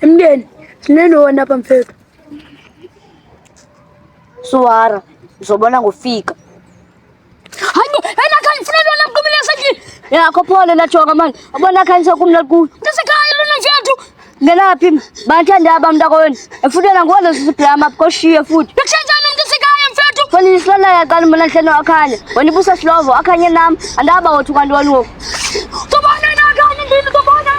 Mndeni, sinenona hapa mfethu. Suara, uzobona ngofika. Hayibo, yena kanifuna lona mqhubile sathi. Yakho phone lajoka manje. Ubona khanisa kumla kuyo. Ngisekhaya lona mfethu. Ngelaphi bathanda abamntakwenu. Efutela ngone sisigrama phoshiye futhi. Bekusenzana ngisekhaya mfethu. Phone isilala yaqala mina hlelo wakhanya. Wena ibusa Slovo akhanye nami andaba wethu kanti walo. Tobona nakhanye ndini tobona.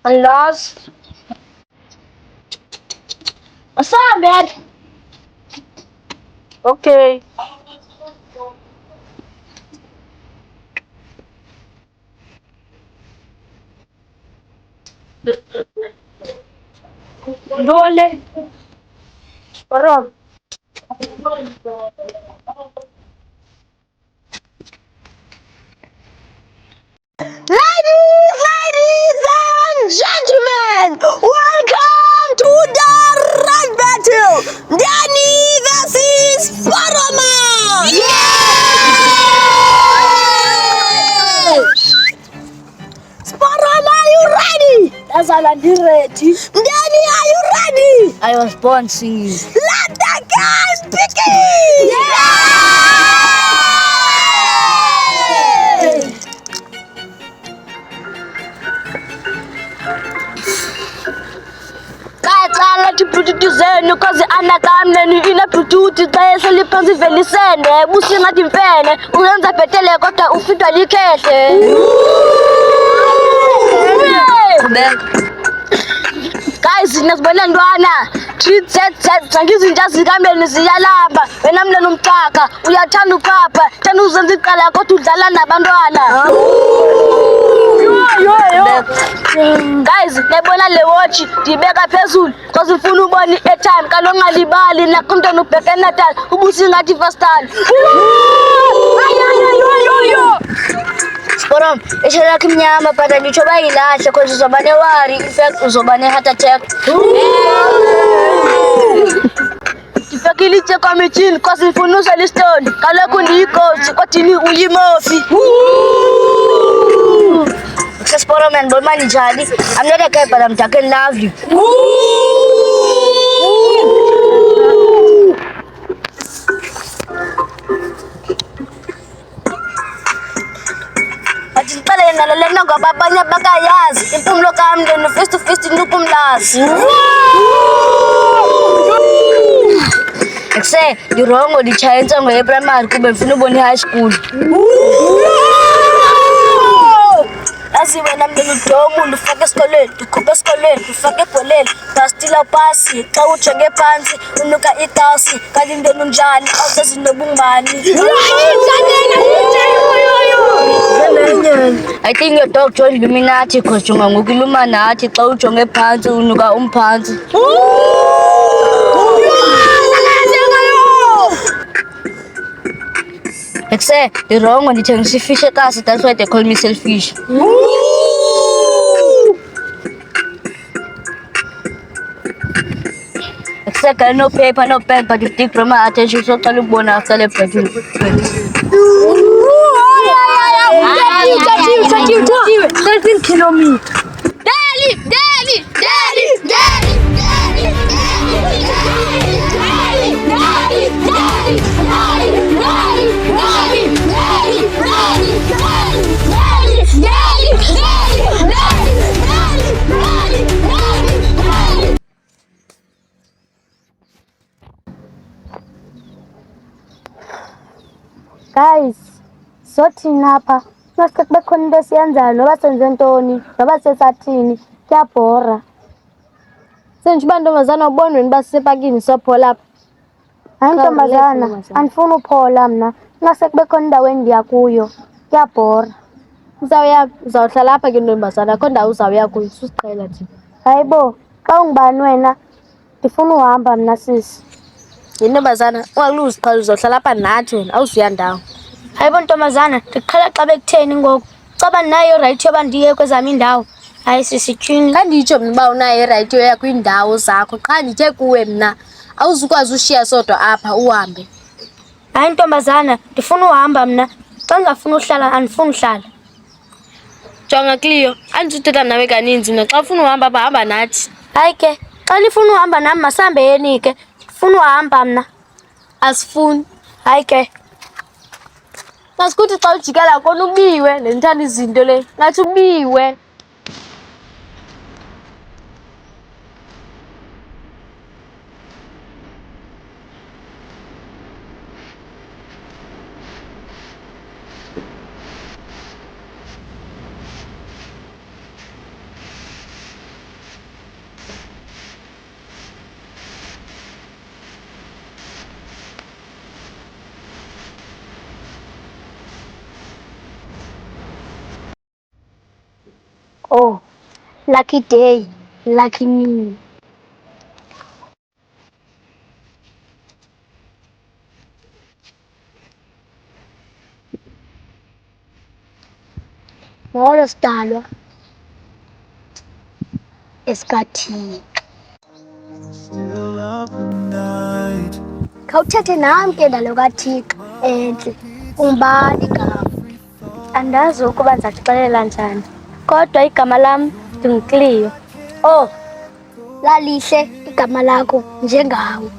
Alas. Asabe. Okay. Dole. Parang. Ladies and gentlemen, welcome to the rap battle. Danny versus Parama. Parama, are you ready? That's all I'm ready. Danny, are you ready? I was born singing. Let the guys begin. Kaqala tiphuti zenu cause anakamneni inaphuti xa eseliphantsi velisene busingathi mfene uyenza bhetele kodwa ufitwa likhehle. Guys, nasibona ntwana treat set zange izinja zikambeni ziyalamba wena mntana umxaka uyathanda uphapha thanda uzenza iqala kodwa udlala nabantwana. Guys, nayibona le watch ndibeka phezulu cause ufuna ubona i-airtime kaloku ungalibali nakho umntwana ubheke Natal ubusingathi fastani. Sporom, isho lakho imnyama but anditsho bayilahle cause uzoba ne-worry, in fact uzoba ne-heart attack. Ndifakile itye kwamitshini cause ndifuna uzela istone kaloku ndiyighost kodini uyimofi. Sporom man, bonima ninjani? I'm not a guy but I'm dark and lovely. Ndicela nalo lena ngoba abanye bakayazi impumlo kamndeni face to face ndikumlazi. Ekuse ndirongo nditshaya intsongo yeprimary kuba ndifuna ubona i-high school. Azi wena mntwana udomu ndifake esikolweni ndikhuphe esikolweni ndifake ebholeni ndastila pasi xa ujonge phantsi unuka itasi kanti mntwana unjani awuzazi nobungani. I think your dog joined Illuminati cause jonga ngoku Illuminati xa ujonge phantsi unuka umphantsi. Ekuse ndirongo ndithengisa ifish ekasi, that's why they call me selfish. Ekuse girl no paper no pen but you dig from my attention so cala ukubona after le break. Utshathiwe 13 kilometers. Daddy. Guys, sothina apha masike bekhona into esiyenzayo noba senze ntoni noba sesathini kuyabhora. Senje bantombazana ubonweni basisepakini sopho lapha. Hayi ntombazana, andifuni uphola mna. Ngase kube khona indawo endiya kuyo. Kuyabhora. Uzawuhlala apha ke ntombazana, akho ndawo uzawuya kuyo, susiqhela thina. Hayibo, xa ungubani wena? Ndifuna uhamba mna sisi. Yintombazana, ungaluzi qha uzawuhlala apha nathi wena, awuzuya ndawo. Hayibo ntombazana, ndiqhela xa bekutheni ngoku. Caba nayo right yoba ndiye kwezam indawo. Hayi sisityhini. Xa nditsho mna uba unayo irayithi yoya kwiindawo zakho, qha ndithe kuwe mna awuzukwazi ushiya sodwa apha uhambe. Hayi ntombazana, ndifuna uhamba mna. Xa ndingafuni uhlala, andifuni uhlala. Jonga Cleo, andizuthetha nawe kaninzi mna, xa ufuna uhamba apha hamba nathi. Hayi ke, xa nifuna uhamba nam masihambeni ke. Ndifuna uhamba mna. Asifuni. Hayi ke. Masikuthi xa ujikela kona ubiwe, le ndithanda izinto le, ngathi ubiwe. Oh, lucky day, lucky me. Molo sidalwa esikathini. Khawuthethe nam ke ndalo kaThixo entle, ungubani igama? Andazi ukuba ndizakuxelela njani. Kodwa igama lam ndinguCleo. Oh, lalihle igama lakho njengawe.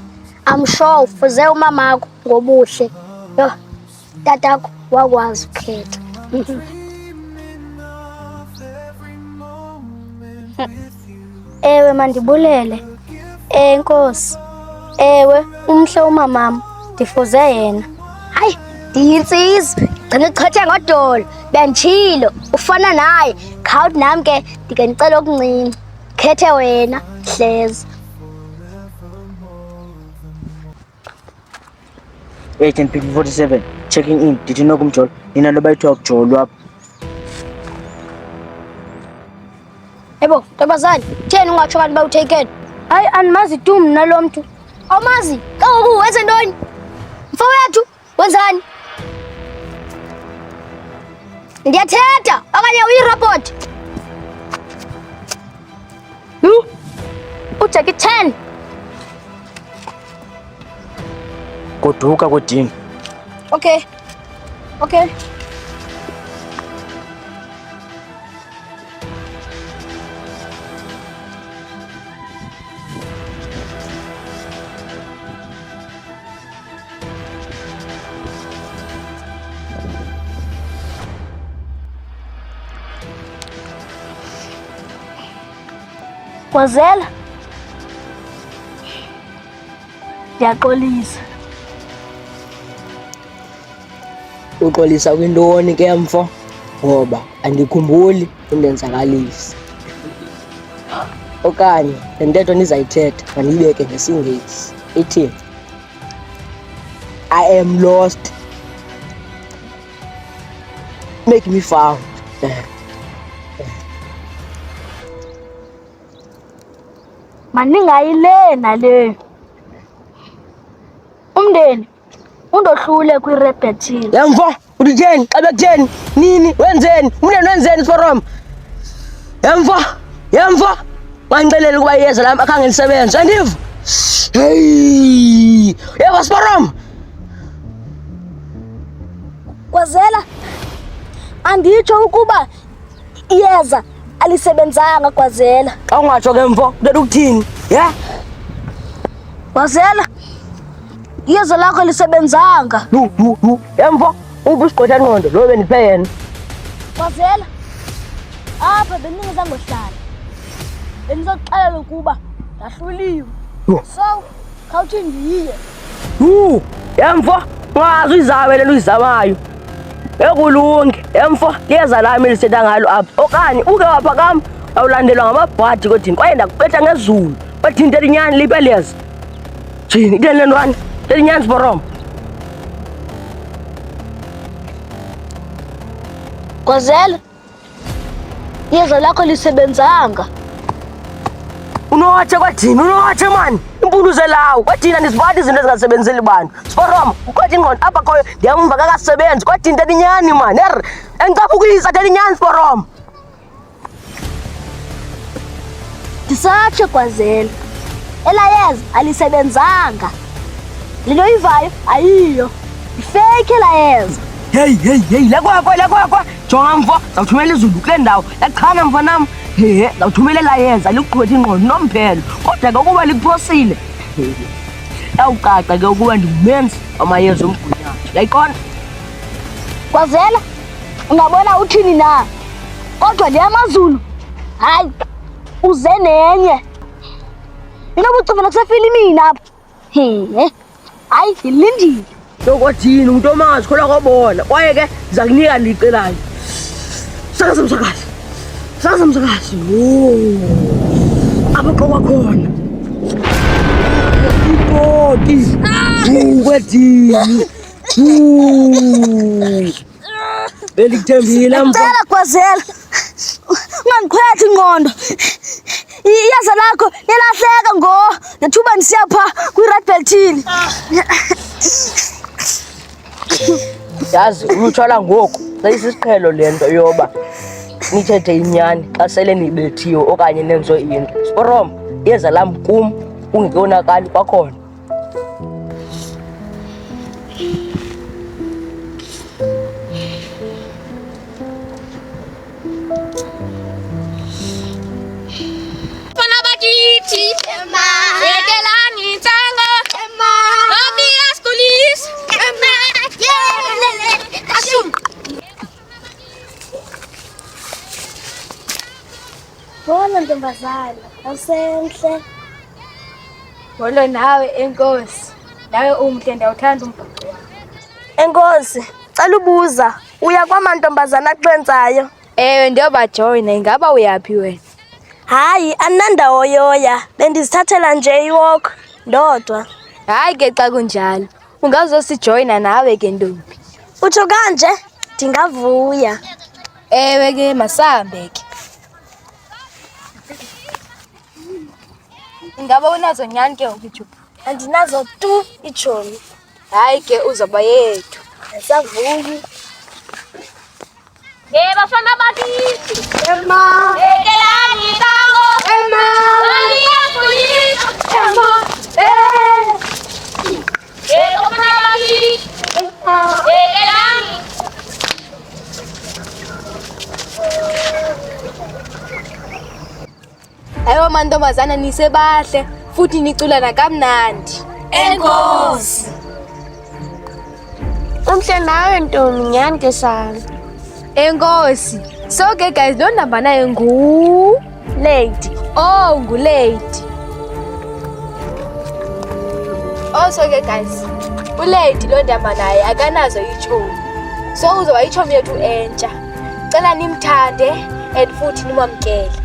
I'm sure ufuze umamakho ngobuhle. Yho, tatakho wakwazi ukhetha. Ewe mandibulele. Enkosi. Ewe, umhle umamam. Ndifuze yena. Hayi, ndiyinsizwa, gcina ichothe ngodolo. Benditshilo, ufana naye. Khawuthi nam ke ndike ndicela okuncinci. Khethe wena, hleza. Agent P47, checking in. Did you know kumjolo? Nina lo bayithiwa ukujolwa apha. Yebo, ntombazane, theni ungatsho kanti bawuthekeni? Hayi andimazi tu mna lo mntu. Awumazi, kangoku wenze ntoni? Mfowethu, wenzani? Ndiyathetha, okanye uyirapoti. Ujackie Chan. Goduka kodini. Okay. Okay. Kwazela. Ndiyaxolisa. Uxolisa kwintoni ke mfo? Ngoba andikhumbuli undenzakalisa. Okanye le ntetho ndizayithetha mandiyibeke ngesiNgesi. Ithi I am lost. Make me found. Maningayilena le. Umndeni undohlule kwirebhethini. Yamfo, uthini? Xa bekutheni? Nini? Wenzeni? Umndeni wenzeni Sporom? Yamfo. Wangicelela ukuba iyeza lami akhange lisebenze. Andiva? Hey! Yebo Sporom. Kwazela. Anditsho ukuba iyeza alisebenzanga Kwazela. Xa ungatsho ke mfo, uthetha ukuthini? Yeah? Kwazela. Iyeza lakho lisebenzanga. Yamfo, uphi usigqotha ngqondo lo beniphe yena. Kwazela. Apha bendingazange ngohlala. Bendizokuxelela ukuba ndahluliwe. So, khawuthi ndiye. Yamfo, ungazi uyizabe lento uyizamayo. Ekulunge, yamfo, liyeza lami lisetha ngalo apha. Okanye uke waphakama awulandelwa ngamabhadi kodini kwaye ndakubetha ngezulu. Wathini Tedinyani liphi Elias? Thini itheni le ntwana? Tedinyani Sporoma. Gwazela, iyeza lakho lisebenzanga. Unowatshe kwathini? Unowatshe mani. Impuluze lawo. Kwathina ndisibati izinto ezingasebenzeli bantu. Sporoma, ukwathi ingqondo apha khoyo ndiyamva kakasebenzi. Kwathini Tedinyani mani. Engicaphukisa Tedinyani Sporoma. Ndisatsho Gwazela, ela yeza alisebenzanga. Lento yivayo ayiyo. Ifake ela yeza. Hey, lekwakwa. Jonga mfo, zawuthumela izulu kule ndawo. Yachana mfanam. Zawuthumela ela yeza likugqwetha ingqondo nomphelo. Kodwa ke ukuba likuphosile. Yawucaca ke ukuba ndingumenzi amayeza omgunyathi. Yayiqonda? Gwazela, ungabona uthini na? Kodwa le yamaZulu, hayi, uze nenye. Inobucova nakusefilimini apha. Hayi, ngilindile. Lokwathini umuntu omangazikholwa kwabona. Kwaye ke ndiza kunika ndiyicelayo. Sakaza msakazi. Apha kwakhona. Ikoti. Kwathini. Belikuthembile mfo. Cela Gwazela, ungandikhwethi ingqondo. Iyeza lakho lilahleka ngethuba ndisiya phaa kwi-Red Beltini. Yazi ulutsha ngoku seyisisiqhelo le nto yoba nithethe inyani xa sele nibethiwe okanye nenziwe into. Sporoma, iyeza lam kum ungekayonakali kwakhona. Fana bakithi. Yekelani tsango. Obvious police. Bona ntombazana, awusenhle. Bolo nawe enkosi. Nawe umhle ndiyawuthanda umbhaqo. Enkosi, cela ubuza, uya kwamantombazana axwenzayo? Ewe ndiyobajoyina, ingaba uyaphi wena? Hayi, andinandawo yoya, bendizithathela nje iwalk ndodwa. Hayi ke xa kunjalo, ungazosijoyina nawe ke ntombi. Utsho kanje? Ndingavuya. Ewe ke masambe ke. Ingaba unazo nyani ke ukujuba? Andinazo tu iitshomi. Hayi ke uzawuba yethu. Asavuyi. Bafana bakithi. Yekelani tsango. Obvious police. Bafana bakithi. Yekelani. Hayiwa mantombazana nisebahle futhi nicula nakamnandi. Enkosi. Umhle nawe ntombi nyani ke sana. Enkosi. So ke guys, lo ndihamba naye Lady. Oh, nguLady. Also ke guys, uLady lo ndihamba naye akanazo itshomi. So uzawuba itshomi yethu entsha. Cela nimthande and futhi nimamkele.